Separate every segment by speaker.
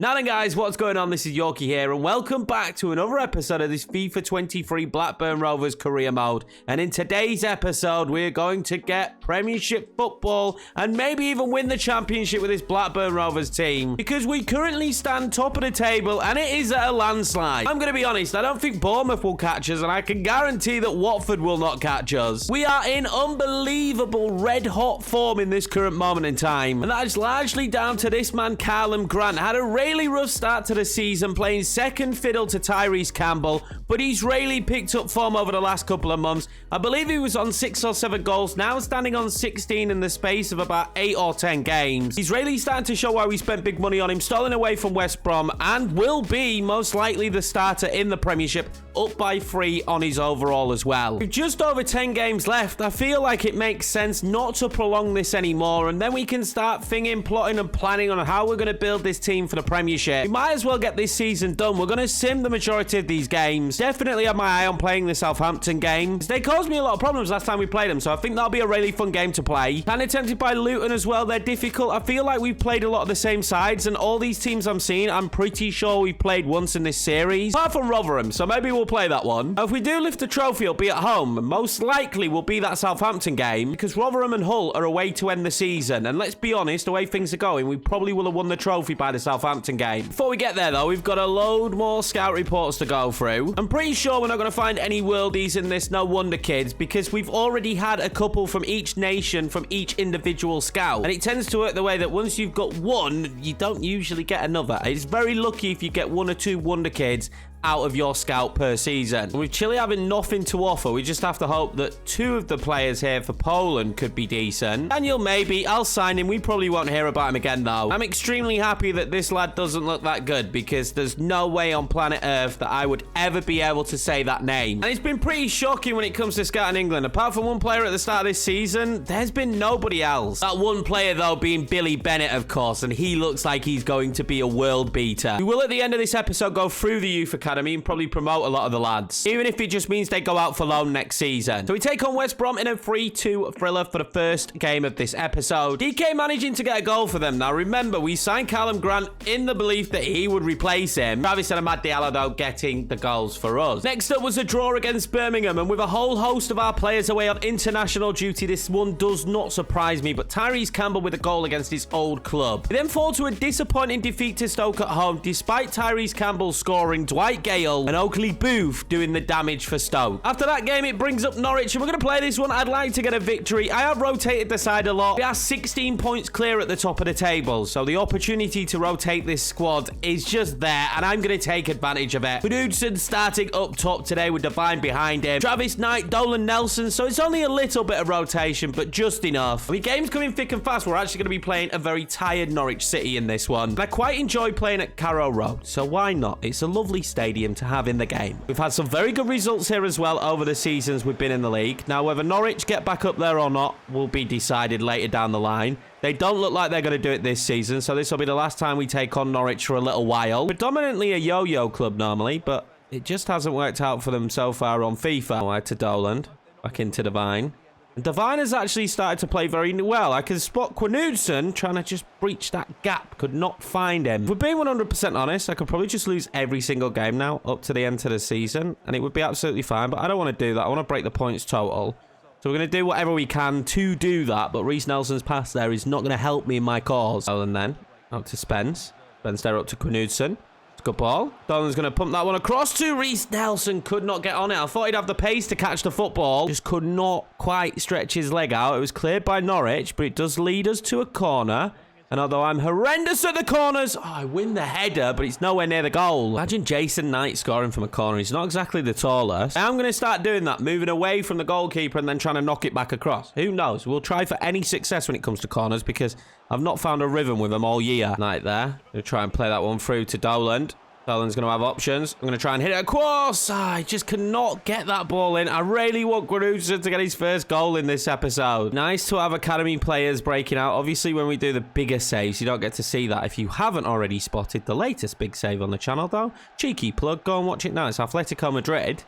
Speaker 1: Now then guys, what's going on? This is Yorkie here and welcome back to another episode of this FIFA 23 Blackburn Rovers career mode. And in today's episode, we're going to get Premiership football and maybe even win the championship with this Blackburn Rovers team. Because we currently stand top of the table and it is at a landslide. I'm going to be honest, I don't think Bournemouth will catch us and I can guarantee that Watford will not catch us. We are in unbelievable red hot form in this current moment in time. And that is largely down to this man, Callum Grant. Had a really rough start to the season, playing second fiddle to Tyrese Campbell, but he's really picked up form over the last couple of months. I believe he was on 6 or 7 goals, now standing on 16 in the space of about 8 or 10 games. He's really starting to show why we spent big money on him, stolen away from West Brom, and will be most likely the starter in the Premiership, up by 3 on his overall as well. With just over 10 games left, I feel like it makes sense not to prolong this anymore, and then we can start plotting and planning on how we're going to build this team for the Premiership. We might as well get this season done. We're going to sim the majority of these games. Definitely have my eye on playing the Southampton games. They caused me a lot of problems last time we played them, so I think that'll be a really fun game to play. Kind of tempted by Luton as well. They're difficult. I feel like we've played a lot of the same sides, and all these teams I'm seeing, I'm pretty sure we've played once in this series. Apart from Rotherham, so maybe we'll play that one. If we do lift the trophy, it'll be at home. Most likely will be that Southampton game, because Rotherham and Hull are away to end the season. And let's be honest, the way things are going, we probably will have won the trophy by the Southampton game. Before we get there, though, we've got a load more scout reports to go through. I'm pretty sure we're not going to find any worldies in this, no wonder kids, because we've already had a couple from each nation, from each individual scout. And it tends to work the way that once you've got one, you don't usually get another. It's very lucky if you get 1 or 2 wonder kids out of your scout per season. With Chile having nothing to offer, we just have to hope that 2 of the players here for Poland could be decent. Daniel, maybe. I'll sign him. We probably won't hear about him again, though. I'm extremely happy that this lad doesn't look that good, because there's no way on planet Earth that I would ever be able to say that name. And it's been pretty shocking when it comes to scouting England. Apart from one player at the start of this season, there's been nobody else. That one player, though, being Billy Bennett, of course, and he looks like he's going to be a world beater. We will, at the end of this episode, go through the youth academy and probably promote a lot of the lads, even if it just means they go out for loan next season. So we take on West Brom in a 3-2 thriller for the first game of this episode. DK managing to get a goal for them. Now remember, we signed Callum Grant in the belief that he would replace him. Travis and Amad Diallo, though, getting the goals for us. Next up was a draw against Birmingham, and with a whole host of our players away on international duty, this one does not surprise me, but Tyrese Campbell with a goal against his old club. We then fall to a disappointing defeat to Stoke at home, despite Tyrese Campbell scoring, Dwight Gale and Oakley Booth doing the damage for Stoke. After that game, it brings up Norwich, and we're going to play this one. I'd like to get a victory. I have rotated the side a lot. We are 16 points clear at the top of the table, so the opportunity to rotate this squad is just there, and I'm going to take advantage of it. Knudsen starting up top today with Devine behind him. Travis Knight, Dolan Nelson, so it's only a little bit of rotation, but just enough. I mean, games coming thick and fast. We're actually going to be playing a very tired Norwich City in this one. And I quite enjoy playing at Carrow Road, so why not? It's a lovely stadium to have in the game. We've had some very good results here as well over the seasons we've been in the league. Now, whether Norwich get back up there or not will be decided later down the line. They don't look like they're going to do it this season, so this will be the last time we take on Norwich for a little while. Predominantly a yo-yo club normally, but it just hasn't worked out for them so far on FIFA. Wide to Dolan, back into Devine. And Devine has actually started to play very well. I can spot Knudsen trying to just breach that gap. Could not find him. If we're being 100% honest, I could probably just lose every single game now up to the end of the season, and it would be absolutely fine, but I don't want to do that. I want to break the points total. So we're going to do whatever we can to do that, but Reece Nelson's pass there is not going to help me in my cause. And then out to Spence. Spence there up to Knudsen. Good ball. Dolan's going to pump that one across to Reece Nelson. Could not get on it. I thought he'd have the pace to catch the football. Just could not quite stretch his leg out. It was cleared by Norwich, but it does lead us to a corner. And although I'm horrendous at the corners, I win the header, but it's nowhere near the goal. Imagine Jason Knight scoring from a corner. He's not exactly the tallest. I'm going to start doing that, moving away from the goalkeeper and then trying to knock it back across. Who knows? We'll try for any success when it comes to corners, because I've not found a rhythm with them all year. Knight there. Going to try and play that one through to Dolan. Dolan's going to have options. I'm going to try and hit it across. I just cannot get that ball in. I really want Knudsen to get his first goal in this episode. Nice to have academy players breaking out. Obviously, when we do the bigger saves, you don't get to see that if you haven't already spotted the latest big save on the channel, though. Cheeky plug. Go and watch it now. It's Atletico Madrid.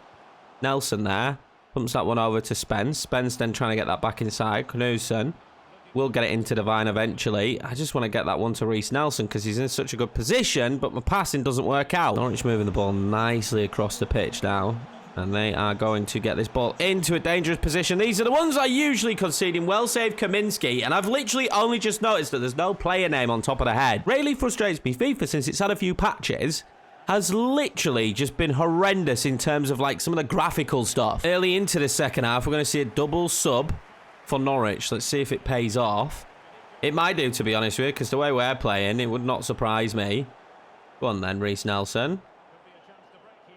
Speaker 1: Nelson there. Pumps that one over to Spence. Spence then trying to get that back inside. Knudsen. We'll get it into Divine eventually. I just want to get that one to Reece Nelson because he's in such a good position, but my passing doesn't work out. Norwich moving the ball nicely across the pitch now. And they are going to get this ball into a dangerous position. These are the ones I usually concede in. Well saved Kaminsky. And I've literally only just noticed that there's no player name on top of the head. Really frustrates me. FIFA, since it's had a few patches, has literally just been horrendous in terms of like some of the graphical stuff. Early into the second half, we're going to see a double sub for Norwich. Let's see if it pays off. It might do, to be honest with you, because the way we're playing, it would not surprise me. Go on then, Reece Nelson.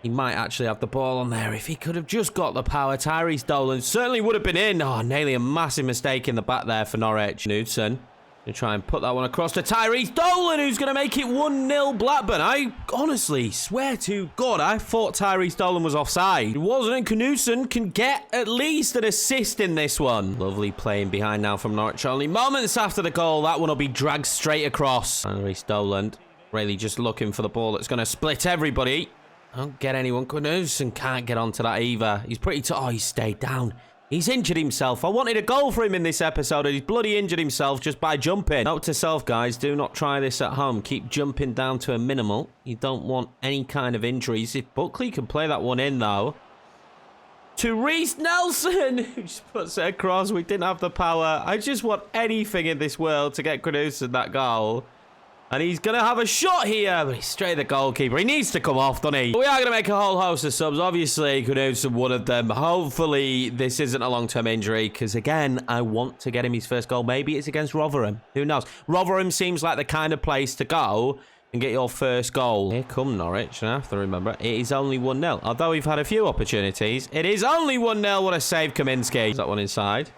Speaker 1: He might actually have the ball on there. If he could have just got the power, Tyrese Dolan certainly would have been in. Oh, nearly a massive mistake in the back there for Norwich. Knudsen to try and put that one across to Tyrese Dolan, who's going to make it 1-0 Blackburn. I honestly swear to God, I thought Tyrese Dolan was offside. It wasn't, and Knudsen can get at least an assist in this one. Lovely playing behind now from Norwich. Only moments after the goal, that one will be dragged straight across. Tyrese Dolan really just looking for the ball that's going to split everybody. Don't get anyone. Knudsen can't get onto that either. He's pretty oh, he's stayed down. He's injured himself. I wanted a goal for him in this episode, and he's bloody injured himself just by jumping. Note to self, guys, do not try this at home. Keep jumping down to a minimal. You don't want any kind of injuries. If Buckley can play that one in, though. To Reece Nelson, who just puts it across. We didn't have the power. I just want anything in this world to get Knudsen that goal. And he's going to have a shot here, but he's straight at the goalkeeper. He needs to come off, doesn't he? But we are going to make a whole host of subs. Obviously, Knudsen one of them. Hopefully, this isn't a long-term injury, because, again, I want to get him his first goal. Maybe it's against Rotherham. Who knows? Rotherham seems like the kind of place to go and get your first goal. Here come Norwich. I have to remember, it is only 1-0. Although we've had a few opportunities, it is only 1-0. What a save, Kaminsky. Is that one inside?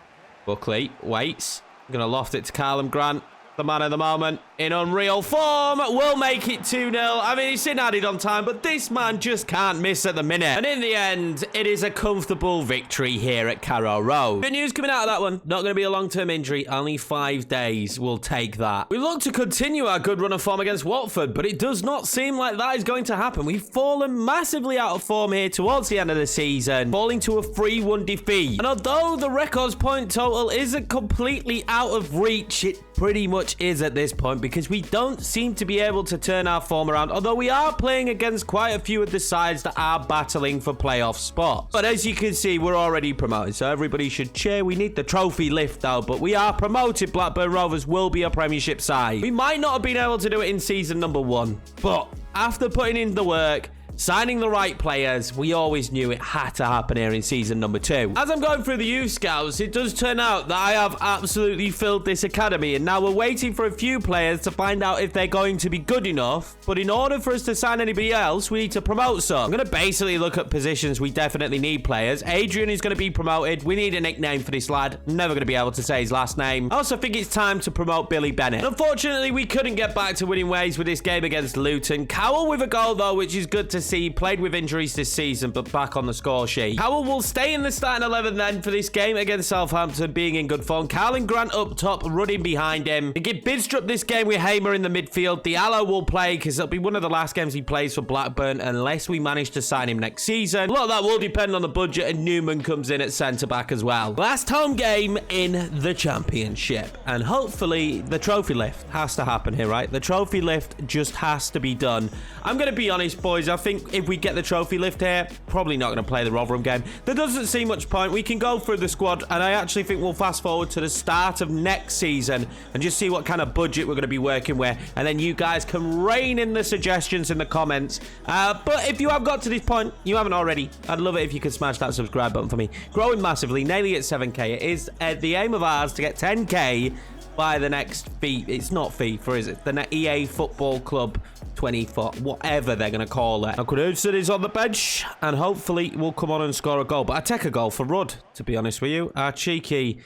Speaker 1: Buckley waits. Going to loft it to Callum Grant. The man of the moment, in unreal form, will make it 2-0. I mean, it's in added on time, but this man just can't miss at the minute. And in the end, it is a comfortable victory here at Carrow Road. Good news coming out of that one. Not going to be a long-term injury. Only 5 days. We'll take that. We look to continue our good run of form against Watford, but it does not seem like that is going to happen. We've fallen massively out of form here towards the end of the season, falling to a 3-1 defeat. And although the records point total isn't completely out of reach, it pretty much is at this point, because we don't seem to be able to turn our form around, although we are playing against quite a few of the sides that are battling for playoff spots. But as you can see, we're already promoted, so everybody should cheer. We need the trophy lift though, but we are promoted. Blackburn Rovers will be a Premiership side. We might not have been able to do it in season number 1, but after putting in the work, signing the right players, we always knew it had to happen here in season number 2. As I'm going through the youth scouts, it does turn out that I have absolutely filled this academy, and now we're waiting for a few players to find out if they're going to be good enough. But in order for us to sign anybody else, we need to promote some. I'm going to basically look at positions we definitely need players. Adrian is going to be promoted. We need a nickname for this lad. Never going to be able to say his last name. I also think it's time to promote Billy Bennett. Unfortunately, we couldn't get back to winning ways with this game against Luton. Cowell with a goal though, which is good to see. He played with injuries this season, but back on the score sheet. Cowell will stay in the starting 11 then for this game against Southampton, being in good form. Callum Grant up top, running behind him. And get Bidstrup this game with Hamer in the midfield. Diallo will play, because it'll be one of the last games he plays for Blackburn, unless we manage to sign him next season. A lot of that will depend on the budget, and Newman comes in at centre-back as well. Last home game in the Championship, and hopefully the trophy lift has to happen here, right? The trophy lift just has to be done. I'm going to be honest, boys. I think if we get the trophy lift here, probably not going to play the Rotherham game. There doesn't seem much point. We can go through the squad, and I actually think we'll fast forward to the start of next season and just see what kind of budget we're going to be working with, and then you guys can rain in the suggestions in the comments. But if you have got to this point, you haven't already, I'd love it if you could smash that subscribe button for me. Growing massively, nearly at 7k. It is the aim of ours to get 10k by the next it's not FIFA, is it? The EA Football Club 24, whatever they're going to call it. Now, Knudsen is on the bench, and hopefully we'll come on and score a goal. But I take a goal for Rudd, to be honest with you. Our cheeky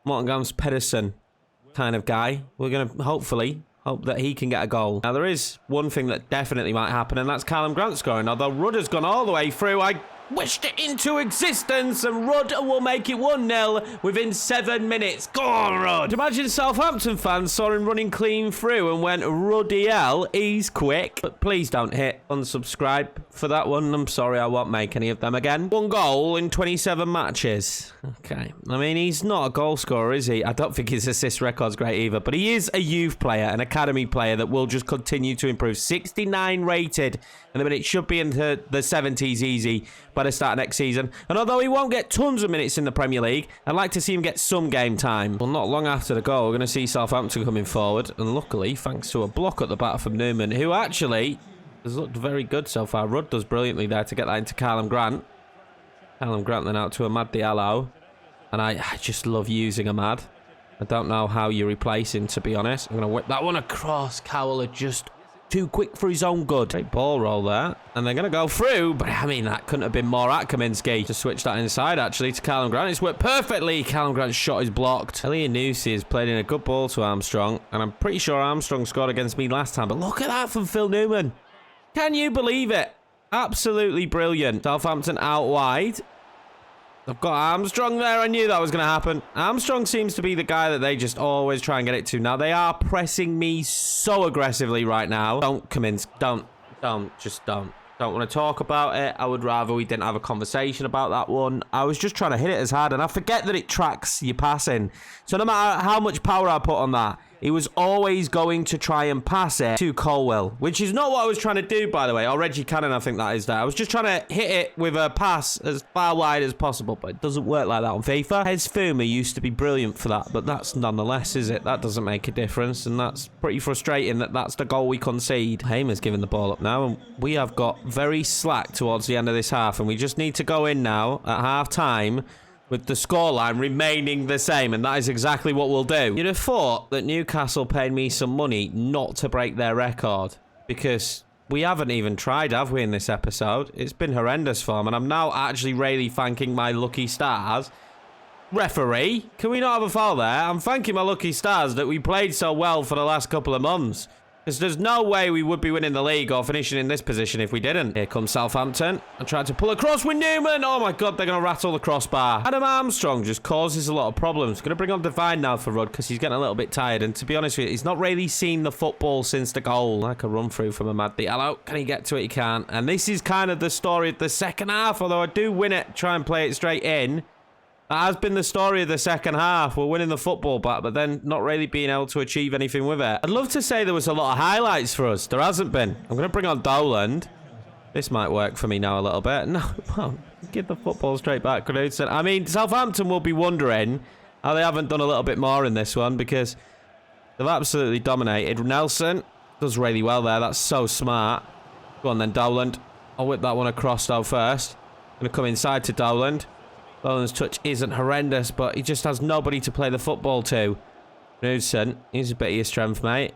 Speaker 1: Mortengams Pedersen kind of guy. We're going to hopefully hope that he can get a goal. Now, there is one thing that definitely might happen, and that's Callum Grant scoring. Although Rudd has gone all the way through, I wished it into existence, and Rudd will make it 1-0 within 7 minutes. Go on, Rudd. Imagine Southampton fans saw him running clean through and went, Ruddy L, he's quick. But please don't hit unsubscribe for that one. I'm sorry, I won't make any of them again. 1 goal in 27 matches. Okay. I mean, he's not a goal scorer, is he? I don't think his assist record's great either, but he is a youth player, an academy player that will just continue to improve. 69 rated, and I mean, it should be into the 70s easy by the start of next season. And although he won't get tons of minutes in the Premier League, I'd like to see him get some game time. Well, not long after the goal, we're going to see Southampton coming forward, and luckily, thanks to a block at the back from Newman, who actually has looked very good so far. Rudd does brilliantly there to get that into Callum Grant. Callum Grant then out to Amad Diallo, and I just love using Amad. I don't know how you replace him, to be honest. I'm going to whip that one across. Cowell are just too quick for his own good. Great ball roll there. And they're going to go through. But, I mean, that couldn't have been more at Kaminsky to switch that inside, actually, to Callum Grant. It's worked perfectly. Callum Grant's shot is blocked. Elianusi has played in a good ball to Armstrong. And I'm pretty sure Armstrong scored against me last time. But look at that from Phil Newman. Can you believe it? Absolutely brilliant. Southampton out wide. I've got Armstrong there. I knew that was going to happen. Armstrong seems to be the guy that they just always try and get it to. Now, they are pressing me so aggressively right now. Don't come in. Don't. Just don't. Don't want to talk about it. I would rather we didn't have a conversation about that one. I was just trying to hit it as hard, and I forget that it tracks your passing. So no matter how much power I put on that, he was always going to try and pass it to Colwell, which is not what I was trying to do, by the way. Or Reggie Cannon, I think that is there. I was just trying to hit it with a pass as far wide as possible, but it doesn't work like that on FIFA. Hez Fuma used to be brilliant for that, but that's nonetheless, is it? That doesn't make a difference, and that's pretty frustrating that that's the goal we concede. Hamer's giving the ball up now, and we have got very slack towards the end of this half, and we just need to go in now at half-time with the scoreline remaining the same, and that is exactly what we'll do. You'd have thought that Newcastle paid me some money not to break their record, because we haven't even tried, have we, in this episode? It's been horrendous form, and I'm now actually really thanking my lucky stars. Referee, can we not have a foul there? I'm thanking my lucky stars that we played so well for the last couple of months. Because there's no way we would be winning the league or finishing in this position if we didn't. Here comes Southampton. I tried to pull across with Newman. Oh my God, they're going to rattle the crossbar. Adam Armstrong just causes a lot of problems. Going to bring on Devine now for Rudd because he's getting a little bit tired. And to be honest with you, he's not really seen the football since the goal. Like a run through from Amad Diallo. Can he get to it? He can't. And this is kind of the story of the second half. Although I do win it, try and play it straight in. That has been the story of the second half. We're winning the football back, but then not really being able to achieve anything with it. I'd love to say there was a lot of highlights for us. There hasn't been. I'm going to bring on Doland. This might work for me now a little bit. No, well, give the football straight back, Knudsen. I mean, Southampton will be wondering how they haven't done a little bit more in this one because they've absolutely dominated. Nelson does really well there. That's so smart. Go on then, Doland. I'll whip that one across though first. Going to come inside to Doland. Dolan's touch isn't horrendous, but he just has nobody to play the football to. Knudsen, he's a bit of your strength, mate.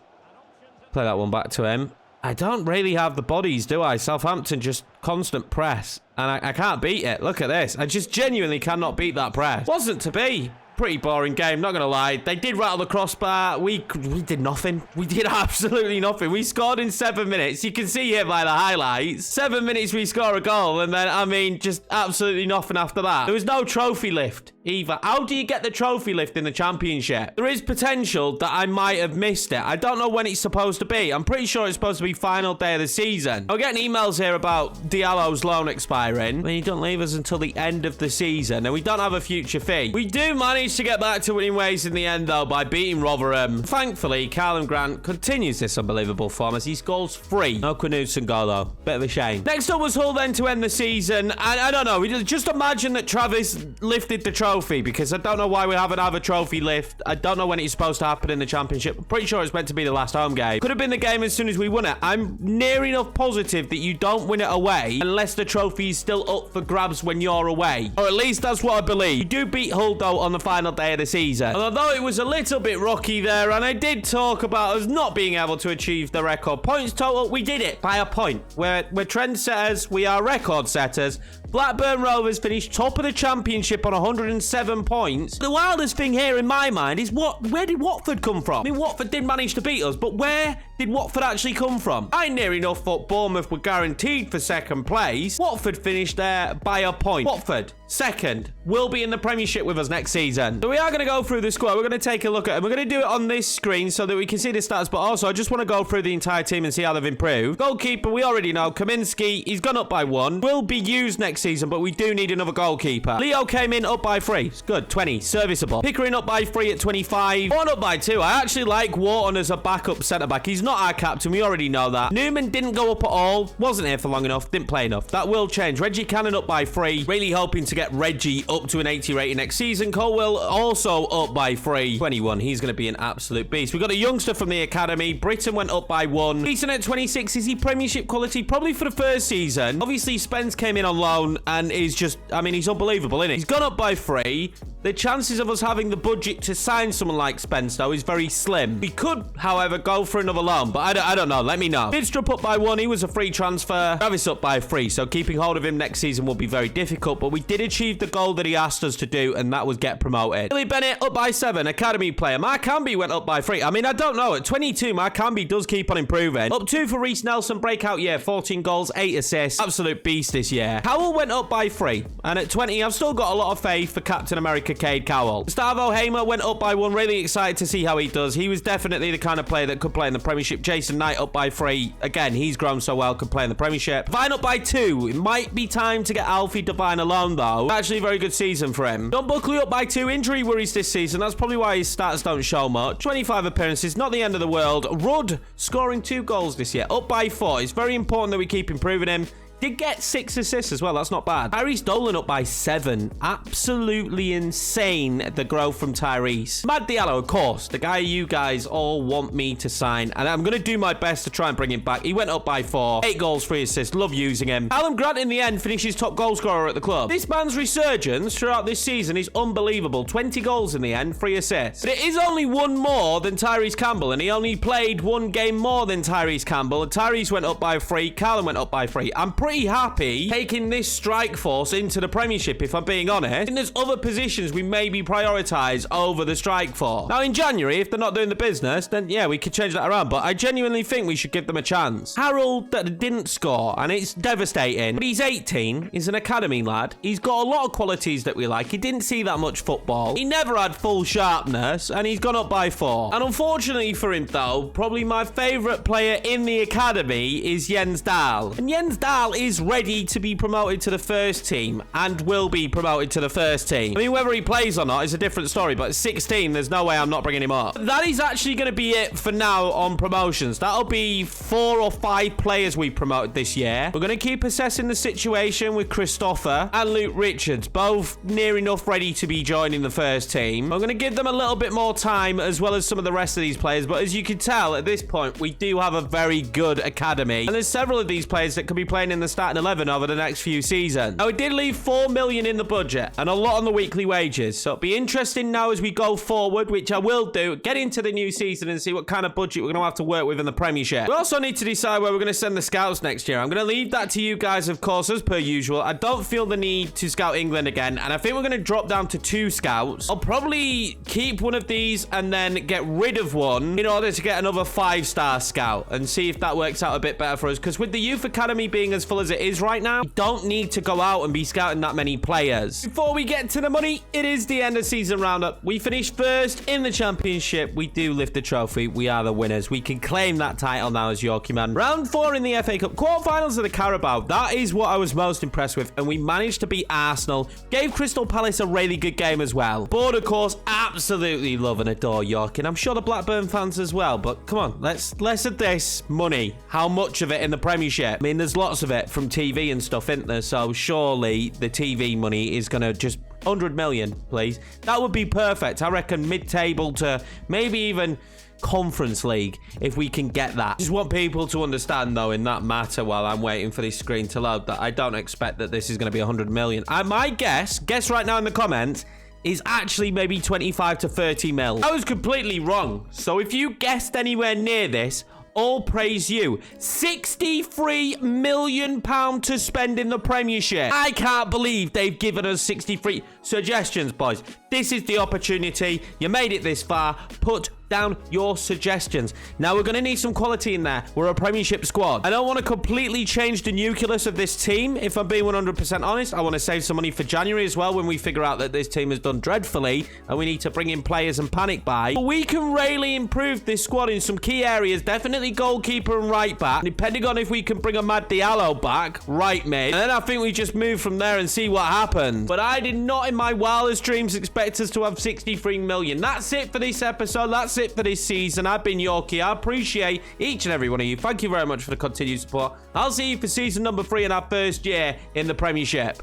Speaker 1: Play that one back to him. I don't really have the bodies, do I? Southampton just constant press. And I can't beat it. Look at this. I just genuinely cannot beat that press. Wasn't to be. Pretty boring game, not going to lie. They did rattle the crossbar. We did nothing. We did absolutely nothing. We scored in 7 minutes. You can see here by the highlights. 7 minutes we score a goal. And then, I mean, just absolutely nothing after that. There was no trophy lift either. How do you get the trophy lift in the championship? There is potential that I might have missed it. I don't know when it's supposed to be. I'm pretty sure it's supposed to be final day of the season. I'm getting emails here about Diallo's loan expiring. I mean, he don't leave us until the end of the season. And we don't have a future fee. We do manage to get back to winning ways in the end, though, by beating Rotherham. Thankfully, Callum Grant continues this unbelievable form as he scores 3. No Knudsen goal, though. Bit of a shame. Next up was Hull then to end the season. And I don't know. Just imagine that Travis lifted the trophy because I don't know why we haven't had a trophy lift. I don't know when it's supposed to happen in the championship. I'm pretty sure it's meant to be the last home game. Could have been the game as soon as we won it. I'm near enough positive that you don't win it away unless the trophy is still up for grabs when you're away. Or at least that's what I believe. You do beat Hull, though, on the final day of the season. And although it was a little bit rocky there, and I did talk about us not being able to achieve the record points total, we did it by a point. We're trendsetters, we are record setters, Blackburn Rovers finished top of the championship on 107 points. The wildest thing here in my mind is where did Watford come from? I mean, Watford did manage to beat us, but where did Watford actually come from? I near enough thought Bournemouth were guaranteed for second place. Watford finished there by a point. Watford, second, will be in the Premiership with us next season. So we are going to go through the squad. We're going to take a look at it. We're going to do it on this screen so that we can see the stats, but also I just want to go through the entire team and see how they've improved. Goalkeeper, we already know. Kaminsky, he's gone up by 1. Will be used next season, but we do need another goalkeeper. Leo came in up by 3. It's good. 20. Serviceable. Pickering up by 3 at 25. Wharton up by 2. I actually like Wharton as a backup centre-back. He's not our captain. We already know that. Newman didn't go up at all. Wasn't here for long enough. Didn't play enough. That will change. Reggie Cannon up by 3. Really hoping to get Reggie up to an 80 rating next season. Colwell also up by 3. 21. He's going to be an absolute beast. We've got a youngster from the academy. Britton went up by 1. Decent at 26. Is he Premiership quality? Probably for the first season. Obviously, Spence came in on loan and is just, I mean, he's unbelievable, isn't he? He's gone up by 3. The chances of us having the budget to sign someone like Spence, though, is very slim. We could, however, go for another loan, but I don't know. Let me know. Bidstrup up by 1. He was a free transfer. Travis up by 3, so keeping hold of him next season will be very difficult, but we did achieve the goal that he asked us to do, and that was get promoted. Billy Bennett up by 7. Academy player. Mark Camby went up by 3. I mean, I don't know. At 22, Mark Camby does keep on improving. Up 2 for Reece Nelson. Breakout year. 14 goals, 8 assists. Absolute beast this year. Cowell went up by 3. And at 20, I've still got a lot of faith for Captain America Cade Cowell. Gustavo Hamer went up by 1. Really excited to see how he does. He was definitely the kind of player that could play in the Premiership. Jason Knight up by 3. Again, he's grown so well, could play in the Premiership. Devine up by 2. It might be time to get Alfie Devine alone, though. Actually, a very good season for him. Don Buckley up by 2. Injury worries this season. That's probably why his stats don't show much. 25 appearances, not the end of the world. Rudd scoring 2 goals this year, up by 4. It's very important that we keep improving him. Did get 6 assists as well. That's not bad. Tyrese Dolan up by 7. Absolutely insane, the growth from Tyrese. Mad Diallo, of course. The guy you guys all want me to sign. And I'm going to do my best to try and bring him back. He went up by 4. 8 goals, 3 assists. Love using him. Alan Grant, in the end, finishes top goal scorer at the club. This man's resurgence throughout this season is unbelievable. 20 goals in the end, 3 assists. But it is only 1 more than Tyrese Campbell. And he only played 1 game more than Tyrese Campbell. Tyrese went up by 3. Callum went up by 3. I'm pretty happy taking this strike force into the Premiership, if I'm being honest. And there's other positions we maybe prioritise over the strike force. Now, in January, if they're not doing the business, then yeah, we could change that around. But I genuinely think we should give them a chance. Harold that didn't score, and it's devastating. But he's 18. He's an academy lad. He's got a lot of qualities that we like. He didn't see that much football. He never had full sharpness, and he's gone up by 4. And unfortunately for him, though, probably my favourite player in the academy is Jens Dahl. And Jens Dahl is ready to be promoted to the first team and will be promoted to the first team. I mean, whether he plays or not is a different story, but at 16, there's no way I'm not bringing him up. That is actually going to be it for now on promotions. That'll be 4 or 5 players we promoted this year. We're going to keep assessing the situation with Christopher and Luke Richards, both near enough ready to be joining the first team. I'm going to give them a little bit more time as well as some of the rest of these players, but as you can tell, at this point, we do have a very good academy. And there's several of these players that could be playing in the starting 11 over the next few seasons. Now, it did leave 4 million in the budget and a lot on the weekly wages. So it'll be interesting now as we go forward, which I will do, get into the new season and see what kind of budget we're going to have to work with in the Premiership. We also need to decide where we're going to send the scouts next year. I'm going to leave that to you guys, of course, as per usual. I don't feel the need to scout England again, and I think we're going to drop down to 2 scouts. I'll probably keep one of these and then get rid of one in order to get another 5-star scout and see if that works out a bit better for us, because with the youth academy being as full as it is right now, we don't need to go out and be scouting that many players. Before we get to the money, it is the end of season roundup. We finished first in the championship. We do lift the trophy. We are the winners. We can claim that title now as Yorkiemann. Round 4 in the FA Cup. Quarterfinals of the Carabao. That is what I was most impressed with, and we managed to beat Arsenal. Gave Crystal Palace a really good game as well. Board, of course, absolutely love and adore York, and I'm sure the Blackburn fans as well. But come on, let's of this money. How much of it in the Premiership? I mean, there's lots of it from TV and stuff, isn't there? So surely the TV money is going to just 100 million, please. That would be perfect. I reckon mid-table to maybe even Conference League, if we can get that. Just want people to understand, though, in that matter, while I'm waiting for this screen to load, that I don't expect that this is going to be 100 million. My guess right now in the comments, is actually maybe 25 to 30 mil. I was completely wrong. So if you guessed anywhere near this, all praise you. £63 million to spend in the Premiership. I can't believe they've given us 63 suggestions, boys. This is the opportunity. You made it this far. Put down your suggestions. Now we're going to need some quality in there. We're a Premiership squad. I don't want to completely change the nucleus of this team. If I'm being 100% honest, I want to save some money for January as well when we figure out that this team has done dreadfully and we need to bring in players and panic buy. But we can really improve this squad in some key areas. Definitely goalkeeper and right back. Depending on if we can bring a Mad Diallo back, right mid. And then I think we just move from there and see what happens. But I did not in my wildest dreams expect us to have 63 million. That's it for this episode. That's it for this season. I've been Yorkie. I appreciate each and every one of you. Thank you very much for the continued support. I'll see you for season number 3 in our first year in the Premiership.